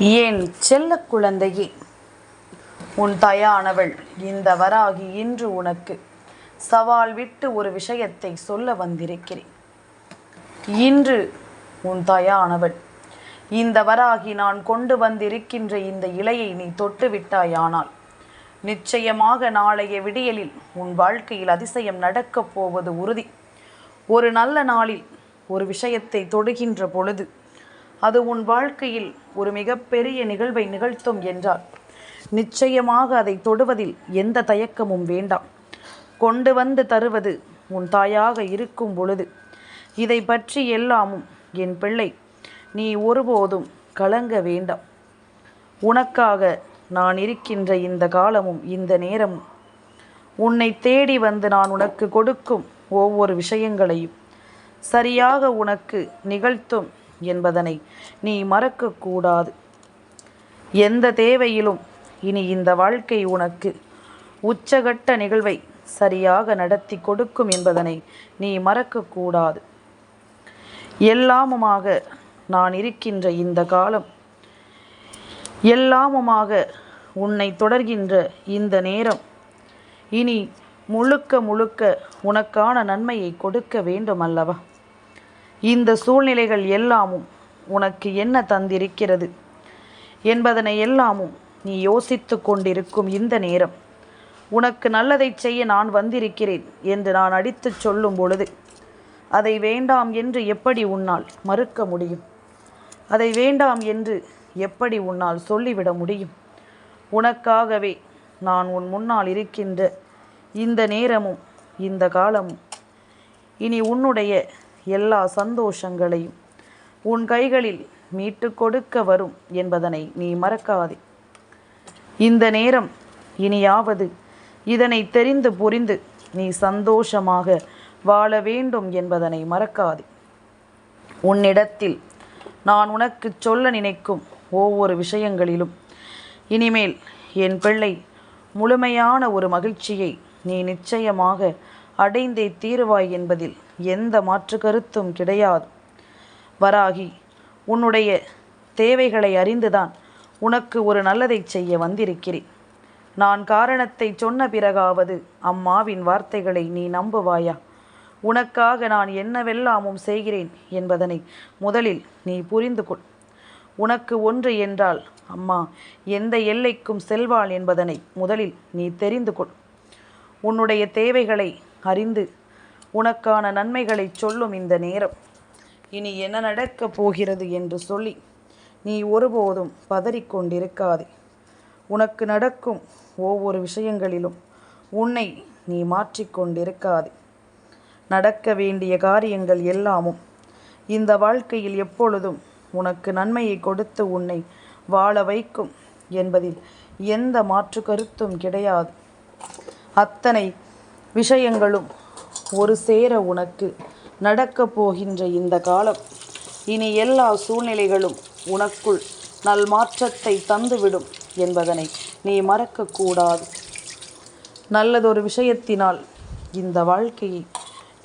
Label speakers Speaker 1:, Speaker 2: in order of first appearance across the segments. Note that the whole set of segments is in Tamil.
Speaker 1: ஏன் செல்ல குழந்தையே, உன் தாயானவள் இந்த வராகி இன்று உனக்கு சவால் விட்டு ஒரு விஷயத்தை சொல்ல வந்திருக்கிறேன். இன்று உன் தாயானவள் இந்த வராகி நான் கொண்டு வந்திருக்கின்ற இந்த இலையை நீ தொட்டு விட்டாயானால் நிச்சயமாக நாளைய விடியலில் உன் வாழ்க்கையில் அதிசயம் நடக்கப் போவது உறுதி. ஒரு நல்ல நாளில் ஒரு விஷயத்தை தொடுகின்ற பொழுது அது உன் வாழ்க்கையில் ஒரு மிகப்பெரிய நிகழ்வை நிகழ்த்தும் என்றால் நிச்சயமாக அதை தொடுவதில் எந்த தயக்கமும் வேண்டாம். கொண்டு வந்து தருவது உன் தாயாக இருக்கும் பொழுது இதை பற்றி எல்லாமும் என் பிள்ளை நீ ஒருபோதும் கலங்க வேண்டாம். உனக்காக நான் இருக்கின்ற இந்த காலமும் இந்த நேரமும் உன்னை தேடி வந்து நான் உனக்கு கொடுக்கும் ஒவ்வொரு விஷயங்களையும் சரியாக உனக்கு நிகழ்த்தும் என்பதனை நீ மறக்கக்கூடாது. எந்த தேவையிலும் இனி இந்த வாழ்க்கை உனக்கு உச்சகட்ட நிகழ்வை சரியாக நடத்தி கொடுக்கும் என்பதனை நீ மறக்கக்கூடாது. எல்லாமுமாக நான் இருக்கின்ற இந்த காலம், எல்லாமுமாக உன்னை தொடர்கின்ற இந்த நேரம் இனி முழுக்க முழுக்க உனக்கான நன்மையை கொடுக்க வேண்டும் அல்லவா? இந்த சூழ்நிலைகள் எல்லாமும் உனக்கு என்ன தந்திருக்கிறது என்பதனை எல்லாமும் நீ யோசித்து கொண்டிருக்கும் இந்த நேரம் உனக்கு நல்லதை செய்ய நான் வந்திருக்கிறேன் என்று நான் அடித்து சொல்லும் பொழுது அதை வேண்டாம் என்று எப்படி உன்னால் மறுக்க முடியும்? அதை வேண்டாம் என்று எப்படி உன்னால் சொல்லிவிட முடியும்? உனக்காகவே நான் உன் முன்னால் இருக்கின்ற இந்த நேரமும் இந்த காலமும் இனி உன்னுடைய எல்லா சந்தோஷங்களையும் உன் கைகளில் மீட்டு கொடுக்க வரும் என்பதனை நீ மறக்காதே. இந்த நேரம் இனியாவது இதனை தெரிந்து புரிந்து நீ சந்தோஷமாக வாழ வேண்டும் என்பதனை மறக்காதே. உன்னிடத்தில் நான் உனக்கு சொல்ல நினைக்கும் ஒவ்வொரு விஷயங்களிலும் இனிமேல் என் பிள்ளை முழுமையான ஒரு மகிழ்ச்சியை நீ நிச்சயமாக அடைந்தே தீருவாய் என்பதில் எந்த மாற்று கருத்தும் கிடையாது. வராகி, உன்னுடைய தேவைகளை அறிந்துதான் உனக்கு ஒரு நல்லதை செய்ய வந்திருக்கிறேன். நான் காரணத்தை சொன்ன பிறகாவது அம்மாவின் வார்த்தைகளை நீ நம்புவாயா? உனக்காக நான் என்னவெல்லாமும் செய்கிறேன் என்பதனை முதலில் நீ புரிந்து கொள். உனக்கு ஒன்று என்றால் அம்மா எந்த எல்லைக்கும் செல்வாள் என்பதனை முதலில் நீ தெரிந்து கொள். உன்னுடைய தேவைகளை அறிந்து உனக்கான நன்மைகளை சொல்லும் இந்த நேரம் இனி என்ன நடக்கப் போகிறது என்று சொல்லி நீ ஒருபோதும் பதறிக்கொண்டிருக்காதே. உனக்கு நடக்கும் ஒவ்வொரு விஷயங்களிலும் உன்னை நீ மாற்றிக்கொண்டிருக்காதே. நடக்க வேண்டிய காரியங்கள் எல்லாமும் இந்த வாழ்க்கையில் எப்பொழுதும் உனக்கு நன்மையை கொடுத்து உன்னை வாழ வைக்கும் என்பதில் எந்த மாற்று கருத்தும் கிடையாது. அத்தனை விஷயங்களும் ஒரு சேர உனக்கு நடக்கப் போகின்ற இந்த காலம் இனி எல்லா சூழ்நிலைகளும் உனக்குள் நல்மாற்றத்தை தந்துவிடும் என்பதனை நீ மறக்கக்கூடாது. நல்லதொரு விஷயத்தினால் இந்த வாழ்க்கையை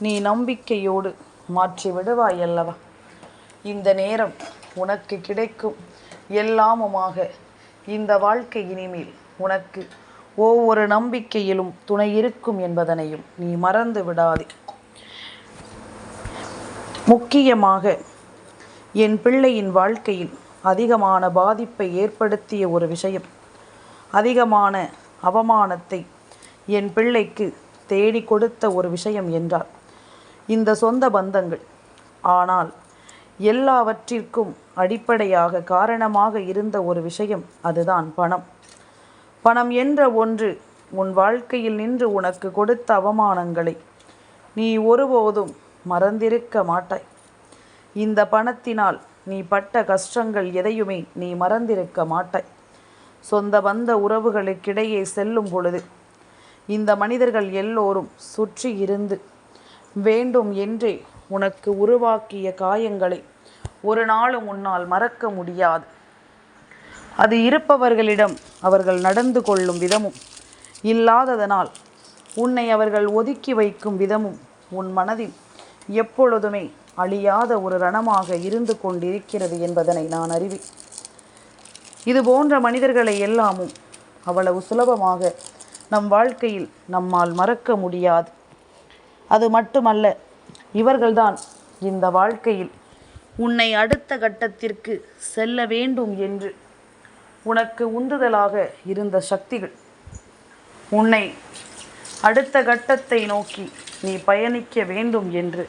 Speaker 1: நீ நம்பிக்கையோடு மாற்றி விடுவாய் அல்லவா? இந்த நேரம் உனக்கு கிடைக்கும் எல்லாமுமாக இந்த வாழ்க்கை இனிமேல் உனக்கு ஒவ்வொரு நம்பிக்கையிலும் துணை இருக்கும் என்பதனையும் நீ மறந்து விடாதே. முக்கியமாக என் பிள்ளையின் வாழ்க்கையில் அதிகமான பாதிப்பை ஏற்படுத்திய ஒரு விஷயம், அதிகமான அவமானத்தை என் பிள்ளைக்கு தேடி கொடுத்த ஒரு விஷயம் என்றால் இந்த சொந்த பந்தங்கள். ஆனால் எல்லாவற்றிற்கும் அடிப்படையாக காரணமாக இருந்த ஒரு விஷயம் அதுதான் பணம். பணம் என்ற ஒன்று உன் வாழ்க்கையில் நின்று உனக்கு கொடுத்த அவமானங்களை நீ ஒருபோதும் மறந்திருக்க மாட்டாய். இந்த பணத்தினால் நீ பட்ட கஷ்டங்கள் எதையுமே நீ மறந்திருக்க மாட்டாய். சொந்த பந்த உறவுகளுக்கிடையே செல்லும் பொழுது இந்த மனிதர்கள் எல்லோரும் சுற்றி இருந்து வேண்டும் என்றே உனக்கு உருவாக்கிய காயங்களை ஒரு நாளும் உன்னால் மறக்க முடியாது. அது இருப்பவர்களிடம் அவர்கள் நடந்து கொள்ளும் விதமும், இல்லாததனால் உன்னை அவர்கள் ஒதுக்கி வைக்கும் விதமும் உன் மனதில் எப்பொழுதுமே அழியாத ஒரு ரணமாக இருந்து கொண்டிருக்கிறது என்பதனை நான் அறிவேன். இது போன்ற மனிதர்களை எல்லாமும் அவ்வளவு சுலபமாக நம் வாழ்க்கையில் நம்மால் மறக்க முடியாது. அது மட்டுமல்ல, இவர்கள்தான் இந்த வாழ்க்கையில் உன்னை அடுத்த கட்டத்திற்கு செல்ல வேண்டும் என்று உனக்கு உந்துதலாக இருந்த சக்திகள். உன்னை அடுத்த கட்டத்தை நோக்கி நீ பயணிக்க வேண்டும் என்று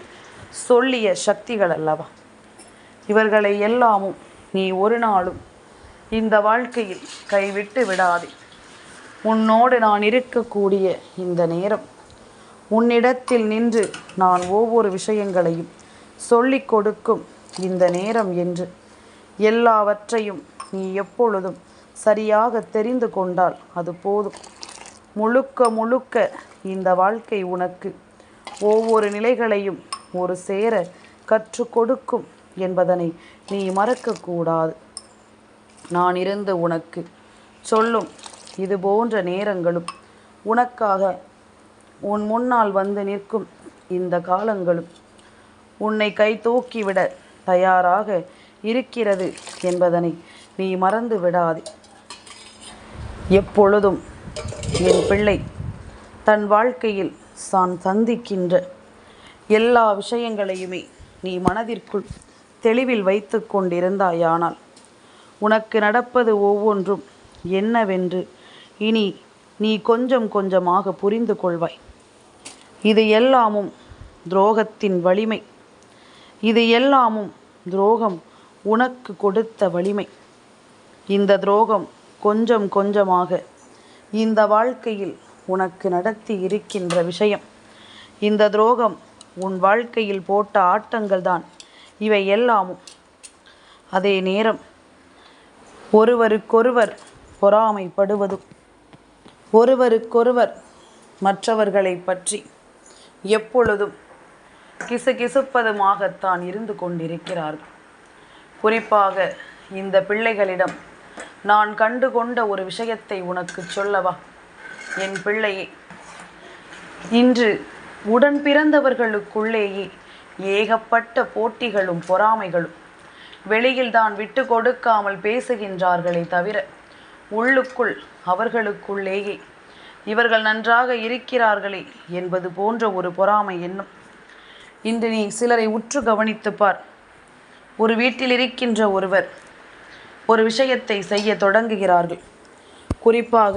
Speaker 1: சொல்லிய சக்திகள் அல்லவா. இவர்களை எல்லாமும் நீ ஒரு நாளும் இந்த வாழ்க்கையில் கைவிட்டு விடாதே. உன்னோடு நான் இருக்கக்கூடிய இந்த நேரம், உன்னிடத்தில் நின்று நான் ஒவ்வொரு விஷயங்களையும் சொல்லிக் கொடுக்கும் இந்த நேரம் என்று எல்லாவற்றையும் நீ எப்பொழுதும் சரியாக தெரிந்து கொண்டால் அது போதும். முழுக்க முழுக்க இந்த வாழ்க்கை உனக்கு ஒவ்வொரு நிலைகளையும் ஒரு சேர கற்றுக் கொடுக்கும் என்பதனை நீ மறக்கக்கூடாது. நான் இருந்து உனக்கு சொல்லும் இது போன்ற நேரங்களும், உனக்காக உன் முன்னால் வந்து நிற்கும் இந்த காலங்களும் உன்னை கை தூக்கிவிட தயாராக இருக்கிறது என்பதனை நீ மறந்து விடாதே. எப்பொழுதும் என் பிள்ளை தன் வாழ்க்கையில் தான் சந்திக்கின்ற எல்லா விஷயங்களையுமே நீ மனதிற்குள் தெளிவில் வைத்து கொண்டிருந்தாயானால் உனக்கு நடப்பது ஒவ்வொன்றும் என்னவென்று இனி நீ கொஞ்சம் கொஞ்சமாக புரிந்து கொள்வாய். இது எல்லாமும் துரோகத்தின் வலிமை. இது எல்லாமும் துரோகம் உனக்கு கொடுத்த வலிமை. இந்த துரோகம் கொஞ்சம் கொஞ்சமாக இந்த வாழ்க்கையில் உனக்கு நடத்தி இருக்கின்ற விஷயம். இந்த துரோகம் உன் வாழ்க்கையில் போட்ட ஆட்டங்கள் தான் இவை எல்லாமும். அதே நேரம் ஒருவருக்கொருவர் பொறாமைப்படுவதும், ஒருவருக்கொருவர் மற்றவர்களை பற்றி எப்பொழுதும் கிசுகிசுப்பதுமாகத்தான் இருந்து கொண்டிருக்கிறார்கள். குறிப்பாக இந்த பிள்ளைகளிடம் நான் கண்டு கொண்ட ஒரு விஷயத்தை உனக்கு சொல்லவா என் பிள்ளையே. இன்று உடன் பிறந்தவர்களுக்குள்ளேயே ஏகப்பட்ட போட்டிகளும் பொறாமைகளும் வெளியில்தான் விட்டு கொடுக்காமல் பேசுகின்றார்களே தவிர உள்ளுக்குள் அவர்களுக்குள்ளேயே இவர்கள் நன்றாக இருக்கிறார்களே என்பது போன்ற ஒரு பொறாமை எண்ணம். இன்று நீ சிலரை உற்று கவனித்து பார். ஒரு வீட்டில் இருக்கின்ற ஒருவர் ஒரு விஷயத்தை செய்ய தொடங்குகிறார்கள். குறிப்பாக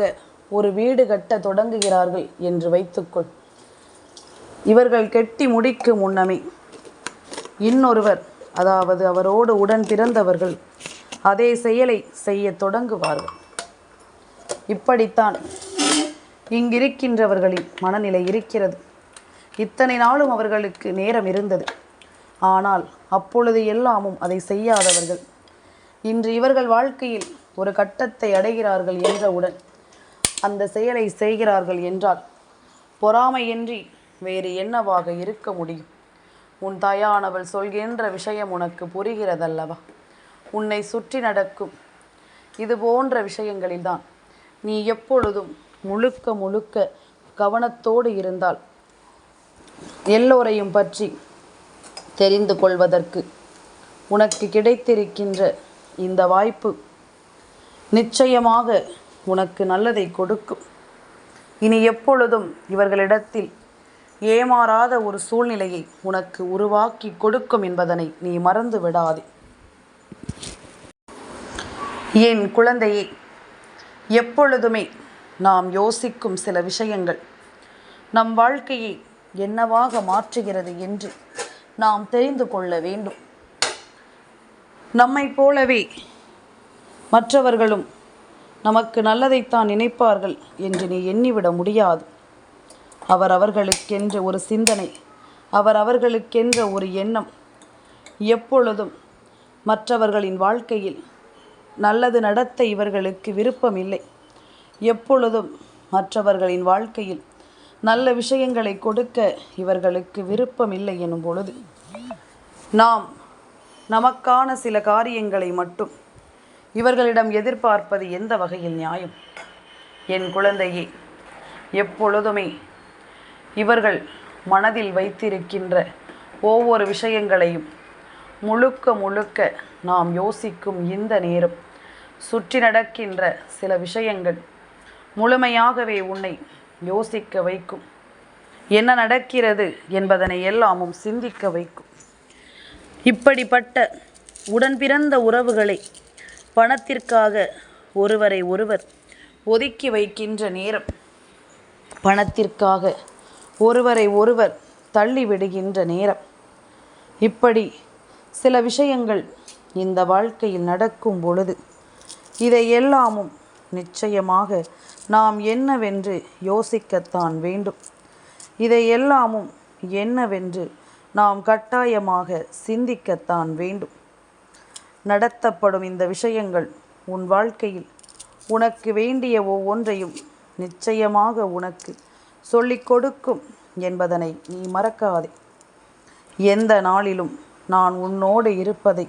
Speaker 1: ஒரு வீடு கட்ட தொடங்குகிறார்கள் என்று வைத்துக்கொள். இவர்கள் கெட்டி முடிக்கும் முன்னமே இன்னொருவர், அதாவது அவரோடு உடன் பிறந்தவர்கள் அதே செயலை செய்ய தொடங்குவார்கள். இப்படித்தான் இங்கிருக்கின்றவர்களின் மனநிலை இருக்கிறது. இத்தனை நாளும் அவர்களுக்கு நேரம் இருந்தது. ஆனால் அப்பொழுது எல்லாமும் அதை செய்யாதவர்கள் இன்று இவர்கள் வாழ்க்கையில் ஒரு கட்டத்தை அடைகிறார்கள் என்றவுடன் அந்த செயலை செய்கிறார்கள் என்றால் பொறாமையின்றி வேறு என்னவாக இருக்க முடியும்? உன் தாயானவள் சொல்கின்ற விஷயம் உனக்கு புரிகிறதல்லவா? உன்னை சுற்றி நடக்கும் இது போன்ற விஷயங்களில்தான் நீ எப்பொழுதும் முழுக்க முழுக்க கவனத்தோடு இருந்தால் எல்லோரையும் பற்றி தெரிந்து கொள்வதற்கு உனக்கு கிடைத்திருக்கின்ற இந்த வாய்ப்பு நிச்சயமாக உனக்கு நல்லதை கொடுக்கும். இனி எப்பொழுதும் இவர்களிடத்தில் ஏமாறாத ஒரு சூழ்நிலையை உனக்கு உருவாக்கி கொடுக்கும் என்பதனை நீ மறந்து விடாதே. என் குழந்தையே, எப்பொழுதுமே நாம் யோசிக்கும் சில விஷயங்கள் நம் வாழ்க்கையை என்னவாக மாற்றுகிறது என்று நாம் தெரிந்து கொள்ள வேண்டும். நம்மை போலவே மற்றவர்களும் நமக்கு நல்லதைத்தான் நினைப்பார்கள் என்று நீ எண்ணிவிட முடியாது. அவர்களுக்கென்ற ஒரு சிந்தனை, அவர்களுக்கென்ற ஒரு எண்ணம். எப்பொழுதும் மற்றவர்களின் வாழ்க்கையில் நல்லது நடத்த இவர்களுக்கு விருப்பம் இல்லை. எப்பொழுதும் மற்றவர்களின் வாழ்க்கையில் நல்ல விஷயங்களை கொடுக்க இவர்களுக்கு விருப்பம் இல்லை எனும் பொழுது நாம் நமக்கான சில காரியங்களை மட்டும் இவர்களிடம் எதிர்பார்ப்பது எந்த வகையில் நியாயம்? என் குழந்தையே, எப்பொழுதுமே இவர்கள் மனதில் வைத்திருக்கின்ற ஒவ்வொரு விஷயங்களையும் முழுக்க முழுக்க நாம் யோசிக்கும் இந்த நேரம் சுற்றி நடக்கின்ற சில விஷயங்கள் முழுமையாகவே உன்னை யோசிக்க வைக்கும். என்ன நடக்கிறது என்பதனை எல்லாமும் சிந்திக்க வைக்கும். இப்படிப்பட்ட உடன் பிறந்த உறவுகளை பணத்திற்காக ஒருவரை ஒருவர் ஒதுக்கி வைக்கின்ற நேரம், பணத்திற்காக ஒருவரை ஒருவர் தள்ளிவிடுகின்ற நேரம், இப்படி சில விஷயங்கள் இந்த வாழ்க்கையில் நடக்கும் பொழுது இதை எல்லாமும் நிச்சயமாக நாம் என்னவென்று யோசிக்கத்தான் வேண்டும். இதை எல்லாமும் என்னவென்று நாம் கட்டாயமாக சிந்திக்கத்தான் வேண்டும். நடத்தப்படும் இந்த விஷயங்கள் உன் வாழ்க்கையில் உனக்கு வேண்டிய ஒவ்வொன்றையும் நிச்சயமாக உனக்கு சொல்லிக் கொடுக்கும் என்பதனை நீ மறக்காதே. எந்த நாளிலும் நான் உன்னோடு இருப்பதை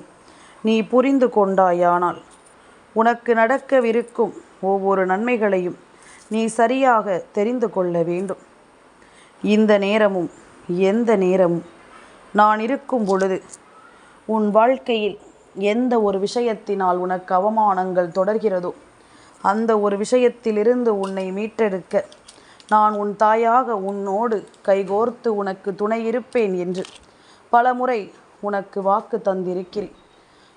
Speaker 1: நீ புரிந்து கொண்டாயானால் உனக்கு நடக்கவிருக்கும் ஒவ்வொரு நன்மைகளையும் நீ சரியாக தெரிந்து கொள்ள வேண்டும். இந்த நேரமும் எந்த நேரமும் நான் இருக்கும் பொழுது உன் வாழ்க்கையில் எந்த ஒரு விஷயத்தினால் உனக்கு அவமானங்கள் தொடர்கிறதோ அந்த ஒரு விஷயத்திலிருந்து உன்னை மீட்டெடுக்க நான் உன் தாயாக உன்னோடு கைகோர்த்து உனக்கு துணை இருப்பேன் என்று பலமுறை உனக்கு வாக்கு தந்திருக்கிறேன்.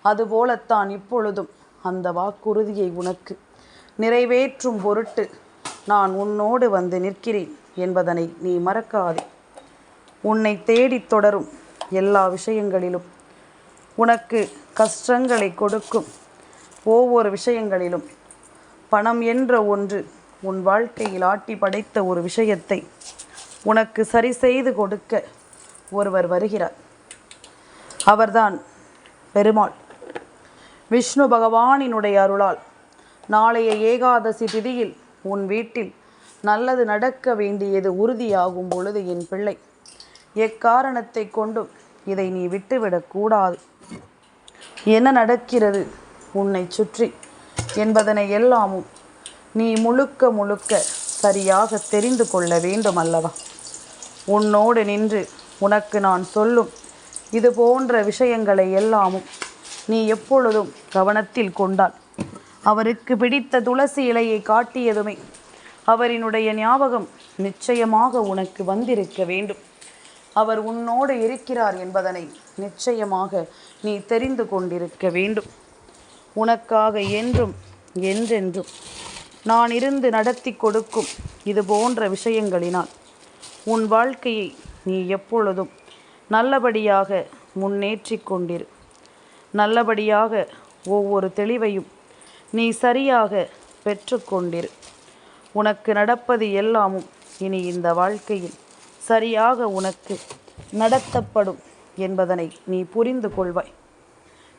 Speaker 1: அதுபோலத்தான் இப்பொழுதும் அந்த வாக்குறுதியை உனக்கு நிறைவேற்றும் பொருட்டு நான் உன்னோடு வந்து நிற்கிறேன் என்பதனை நீ மறக்காதே. உன்னை தேடித் தொடரும் எல்லா விஷயங்களிலும், உனக்கு கஷ்டங்களை கொடுக்கும் ஒவ்வொரு விஷயங்களிலும், பணம் என்ற ஒன்று உன் வாழ்க்கையில் ஆட்டி படைத்த ஒரு விஷயத்தை உனக்கு சரி செய்து கொடுக்க ஒருவர் வருகிறார். அவர்தான் பெருமாள். விஷ்ணு பகவானினுடைய அருளால் நாளைய ஏகாதசி திதியில் உன் வீட்டில் நல்லது நடக்க வேண்டியது உறுதியாகும் பொழுது என் பிள்ளை, எக்காரணத்தை கொண்டும் இதை நீ விட்டுவிடக்கூடாது. என்ன நடக்கிறது உன்னை சுற்றி என்பதனை எல்லாமும் நீ முழுக்க முழுக்க சரியாக தெரிந்து கொள்ள வேண்டும் அல்லவா? உன்னோடு நின்று உனக்கு நான் சொல்லும் இது போன்ற விஷயங்களை எல்லாமும் நீ எப்பொழுதும் கவனத்தில் கொண்டால், அவருக்கு பிடித்த துளசி இலையை காட்டியதுமே அவரினுடைய ஞாபகம் நிச்சயமாக உனக்கு வந்திருக்க வேண்டும். அவர் உன்னோடு இருக்கிறார் என்பதனை நிச்சயமாக நீ தெரிந்து கொண்டிருக்க வேண்டும். உனக்காக என்றும் என்றென்றும் நான் இருந்து நடத்தி கொடுக்கும் இது போன்ற விஷயங்களினால் உன் வாழ்க்கையை நீ எப்பொழுதும் நல்லபடியாக முன்னேற்றி கொண்டிரு. நல்லபடியாக ஒவ்வொரு தெளிவையும் நீ சரியாக பெற்றுக்கொண்டிரு. உனக்கு நடப்பது எல்லாமும் இனி இந்த வாழ்க்கையில் சரியாக உனக்கு நடத்தப்படும் என்பதனை நீ புரிந்து கொள்வாய்.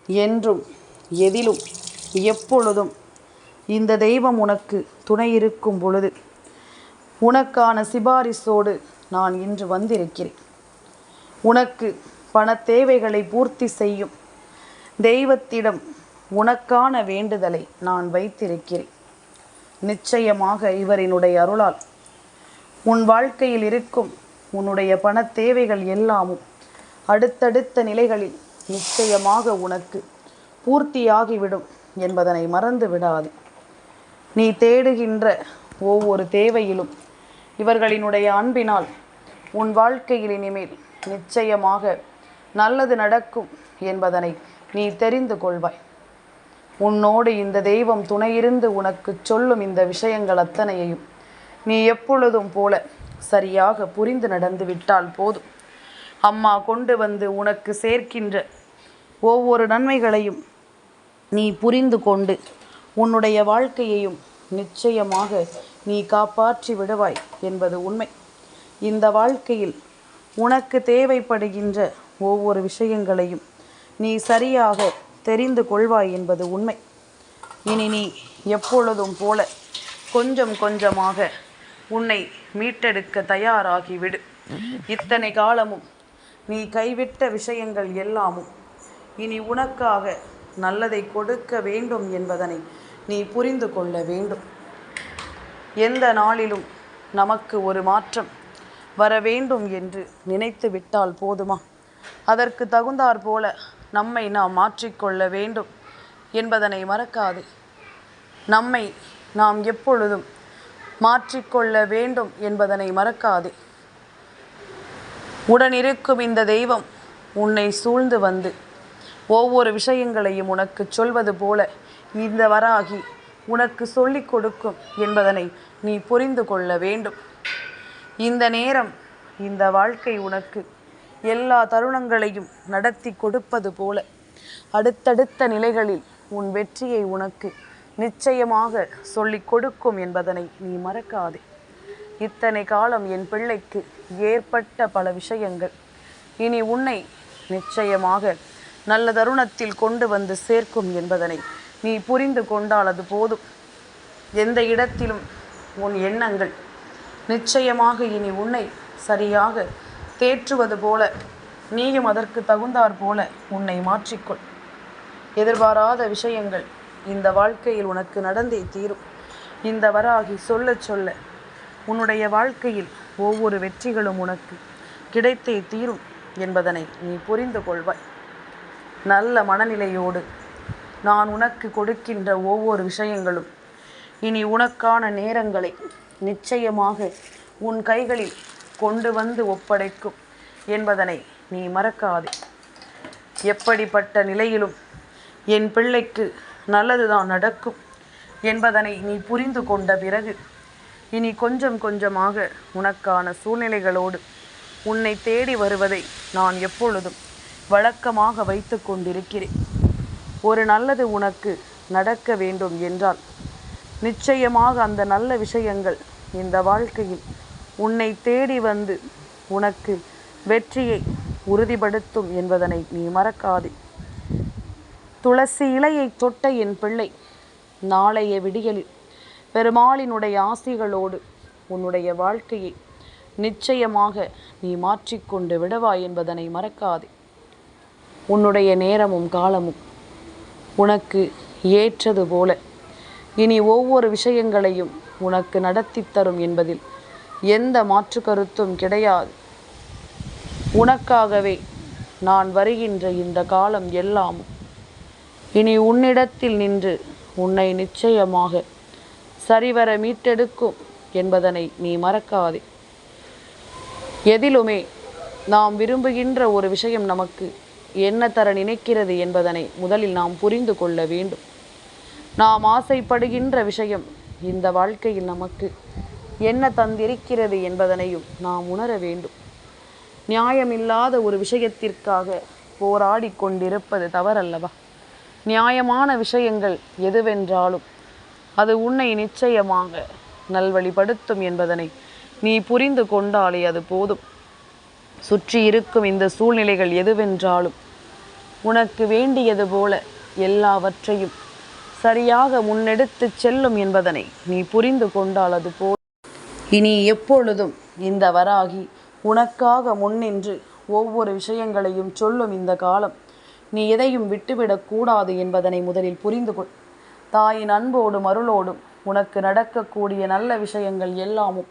Speaker 1: என்றும் எதிலும் எப்பொழுதும் இந்த தெய்வம் உனக்கு துணை இருக்கும் பொழுது உனக்கான சிபாரிசோடு நான் இன்று வந்திருக்கிறேன். உனக்கு பண தேவைகளை பூர்த்தி செய்யும் தெய்வத்திடம் உனக்கான வேண்டுதலை நான் வைத்திருக்கிறேன். நிச்சயமாக இவரினுடைய அருளால் உன் வாழ்க்கையில் இருக்கும் உன்னுடைய பண தேவைகள் எல்லாமும் அடுத்தடுத்த நிலைகளில் நிச்சயமாக உனக்கு பூர்த்தியாகிவிடும் என்பதனை மறந்து விடாது. நீ தேடுகின்ற ஒவ்வொரு தேவையிலும் இவர்களினுடைய அன்பினால் உன் வாழ்க்கையில் இனிமேல் நிச்சயமாக நல்லது நடக்கும் என்பதனை நீ தெரிந்து கொள்வாய். உன்னோடு இந்த தெய்வம் துணையிருந்து உனக்கு சொல்லும் இந்த விஷயங்கள் அத்தனையையும் நீ எப்பொழுதும் போல சரியாக புரிந்து நடந்து விட்டால் போதும். அம்மா கொண்டு வந்து உனக்கு சேர்க்கின்ற ஒவ்வொரு நன்மைகளையும் நீ புரிந்து கொண்டு உன்னுடைய வாழ்க்கையையும் நிச்சயமாக நீ காப்பாற்றி விடுவாய் என்பது உண்மை. இந்த வாழ்க்கையில் உனக்கு தேவைப்படுகின்ற ஒவ்வொரு விஷயங்களையும் நீ சரியாக தெரிந்து கொள்வாய் என்பது உண்மை. இனி நீ எப்பொழுதும் போல கொஞ்சம் கொஞ்சமாக உன்னை மீட்டெடுக்க தயாராகிவிடு. இத்தனை காலமும் நீ கைவிட்ட விஷயங்கள் எல்லாமும் இனி உனக்காக நல்லதை கொடுக்க வேண்டும் என்பதனை நீ புரிந்து கொள்ள வேண்டும். எந்த நாளிலும் நமக்கு ஒரு மாற்றம் வர வேண்டும் என்று நினைத்து விட்டால் போதுமா? அதற்கு தகுந்தாற் போல நம்மை நாம் மாற்றிக்கொள்ள வேண்டும் என்பதனை மறக்காது. நம்மை நாம் எப்பொழுதும் மாற்றிக்கொள்ள வேண்டும் என்பதனை மறக்காதே. உடனிருக்கும் இந்த தெய்வம் உன்னை சூழ்ந்து வந்து ஒவ்வொரு விஷயங்களையும் உனக்கு சொல்வது போல இந்த வராகி உனக்கு சொல்லிக் கொடுக்கும் என்பதனை நீ புரிந்து கொள்ள வேண்டும். இந்த நேரம் இந்த வாழ்க்கை உனக்கு எல்லா தருணங்களையும் நடத்தி கொடுப்பது போல அடுத்தடுத்த நிலைகளில் உன் வெற்றியை உனக்கு நிச்சயமாக சொல்லிக் கொடுக்கும் என்பதனை நீ மறக்காதே. இத்தனை காலம் என் பிள்ளைக்கு ஏற்பட்ட பல விஷயங்கள் இனி உன்னை நிச்சயமாக நல்ல தருணத்தில் கொண்டு வந்து சேர்க்கும் என்பதனை நீ புரிந்து கொண்டால் அது போதும். எந்த இடத்திலும் உன் எண்ணங்கள் நிச்சயமாக இனி உன்னை சரியாக தேற்றுவது போல நீயும் அதற்கு தகுந்தாற் போல உன்னை மாற்றிக்கொள். எதிர்பாராத விஷயங்கள் இந்த வாழ்க்கையில் உனக்கு நடந்தே தீரும். இந்த வராகி சொல்ல சொல்ல உன்னுடைய வாழ்க்கையில் ஒவ்வொரு வெற்றிகளும் உனக்கு கிடைத்தே தீரும் என்பதனை நீ புரிந்து கொள்வாய். நல்ல மனநிலையோடு நான் உனக்கு கொடுக்கின்ற ஒவ்வொரு விஷயங்களும் இனி உனக்கான நேரங்களை நிச்சயமாக உன் கைகளில் கொண்டு வந்து ஒப்படைக்கும் என்பதனை நீ மறக்காதே. எப்படிப்பட்ட நிலையிலும் என் பிள்ளைக்கு நல்லதுதான் நடக்கும் என்பதனை நீ புரிந்து கொண்ட பிறகு இனி கொஞ்சம் கொஞ்சமாக உனக்கான சூழ்நிலைகளோடு உன்னை தேடி வருவதை நான் எப்பொழுதும் வழக்கமாக வைத்து கொண்டிருக்கிறேன். ஒரு நல்லது உனக்கு நடக்க வேண்டும் என்றால் நிச்சயமாக அந்த நல்ல விஷயங்கள் இந்த வாழ்க்கையில் உன்னை தேடி வந்து உனக்கு வெற்றியை உறுதிப்படுத்தும் என்பதனை நீ மறக்காதே. துளசி இலையை தொட்ட என் பிள்ளை நாளைய விடியலில் பெருமாளினுடைய ஆசிகளோடு உன்னுடைய வாழ்க்கையை நிச்சயமாக நீ மாற்றிக்கொண்டு விடுவாய் என்பதனை மறக்காதே. உன்னுடைய நேரமும் காலமும் உனக்கு ஏற்றது போல இனி ஒவ்வொரு விஷயங்களையும் உனக்கு நடத்தி தரும் என்பதில் எந்த மாற்று கருத்தும் கிடையாது. உனக்காகவே நான் வருகின்ற இந்த காலம் எல்லாமும் இனி உன்னிடத்தில் நின்று உன்னை நிச்சயமாக சரிவர மீட்டெடுக்கும் என்பதனை நீ மறக்காதே. எதிலுமே நாம் விரும்புகின்ற ஒரு விஷயம் நமக்கு என்ன தர நினைக்கிறது என்பதனை முதலில் நாம் புரிந்து கொள்ள வேண்டும். நாம் ஆசைப்படுகின்ற விஷயம் இந்த வாழ்க்கையில் நமக்கு என்ன தந்திருக்கிறது என்பதனையும் நாம் உணர வேண்டும். நியாயமில்லாத ஒரு விஷயத்திற்காக போராடி கொண்டிருப்பது தவறல்லவா? நியாயமான விஷயங்கள் எதுவென்றாலும் அது உன்னை நிச்சயமாக நல்வழிப்படுத்தும் என்பதனை நீ புரிந்து கொண்டாலே அது போதும். சுற்றி இருக்கும் இந்த சூழ்நிலைகள் எதுவென்றாலும் உனக்கு வேண்டியது போல எல்லாவற்றையும் சரியாக முன்னெடுத்து செல்லும் என்பதனை நீ புரிந்து கொண்டால் அது போதும். இனி எப்பொழுதும் இந்த வராகி உனக்காக முன்னின்று ஒவ்வொரு விஷயங்களையும் சொல்லும் இந்த காலம் நீ எதையும் விட்டுவிடக்கூடாது என்பதனை முதலில் புரிந்து கொள். தாயின் அன்போடும் அருளோடும் உனக்கு நடக்கக்கூடிய நல்ல விஷயங்கள் எல்லாமும்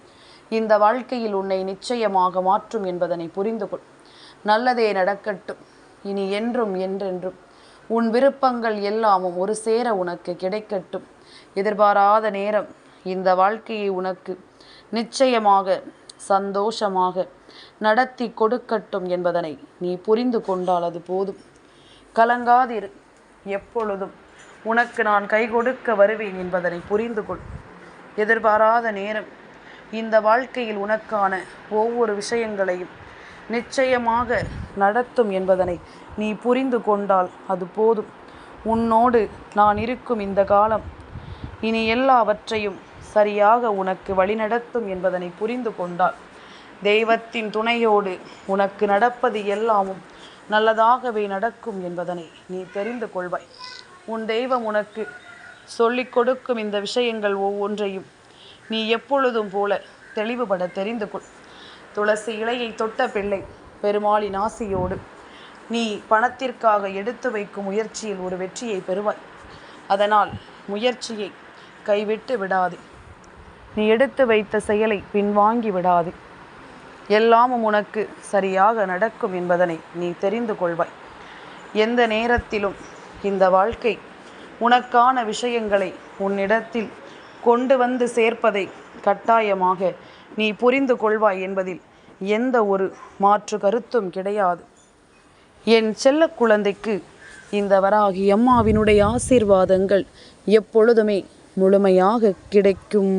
Speaker 1: இந்த வாழ்க்கையில் உன்னை நிச்சயமாக மாற்றும் என்பதனை புரிந்து கொள். நல்லதே நடக்கட்டும். இனி என்றும் என்றென்றும் உன் விருப்பங்கள் எல்லாமும் ஒரு சேர உனக்கு கிடைக்கட்டும். எதிர்பாராத நேரம் இந்த வாழ்க்கையை உனக்கு நிச்சயமாக சந்தோஷமாக நடத்தி கொடுக்கட்டும் என்பதனை நீ புரிந்து கொண்டால் அது போதும். கலங்காதிரு. எப்பொழுதும் உனக்கு நான் கை கொடுக்க வருவேன் என்பதனை புரிந்து கொள். எதிர்பாராத நேரம் இந்த வாழ்க்கையில் உனக்கான ஒவ்வொரு விஷயங்களையும் நிச்சயமாக நடத்தும் என்பதனை நீ புரிந்து கொண்டால் அது போதும். உன்னோடு நான் இருக்கும் இந்த காலம் இனி எல்லாவற்றையும் சரியாக உனக்கு வழிநடத்தும் என்பதனை புரிந்து கொண்டால் தெய்வத்தின் துணையோடு உனக்கு நடப்பது எல்லாமும் நல்லதாகவே நடக்கும் என்பதனை நீ தெரிந்து கொள்வாய். உன் தெய்வம் உனக்கு சொல்லிக் கொடுக்கும் இந்த விஷயங்கள் ஒவ்வொன்றையும் நீ எப்பொழுதும் போல தெளிவுபட தெரிந்து கொள். துளசி இலையை தொட்ட பிள்ளை பெருமாளின் ஆசியோடு நீ பணத்திற்காக எடுத்து வைக்கும் முயற்சியில் ஒரு வெற்றியை பெறுவாய். அதனால் முயற்சியை கைவிட்டு விடாதே. நீ எடுத்து வைத்த செயலை பின்வாங்கி விடாதே. எல்லாமும் உனக்கு சரியாக நடக்கும் என்பதனை நீ தெரிந்து கொள்வாய். எந்த நேரத்திலும் இந்த வாழ்க்கை உனக்கான விஷயங்களை உன்னிடத்தில் கொண்டு வந்து சேர்ப்பதை கட்டாயமாக நீ புரிந்து கொள்வாய் என்பதில் எந்த ஒரு மாற்று கருத்தும் கிடையாது. என் செல்ல குழந்தைக்கு இந்த வராகி அம்மாவினுடைய ஆசீர்வாதங்கள் எப்பொழுதுமே முழுமையாக கிடைக்கும்.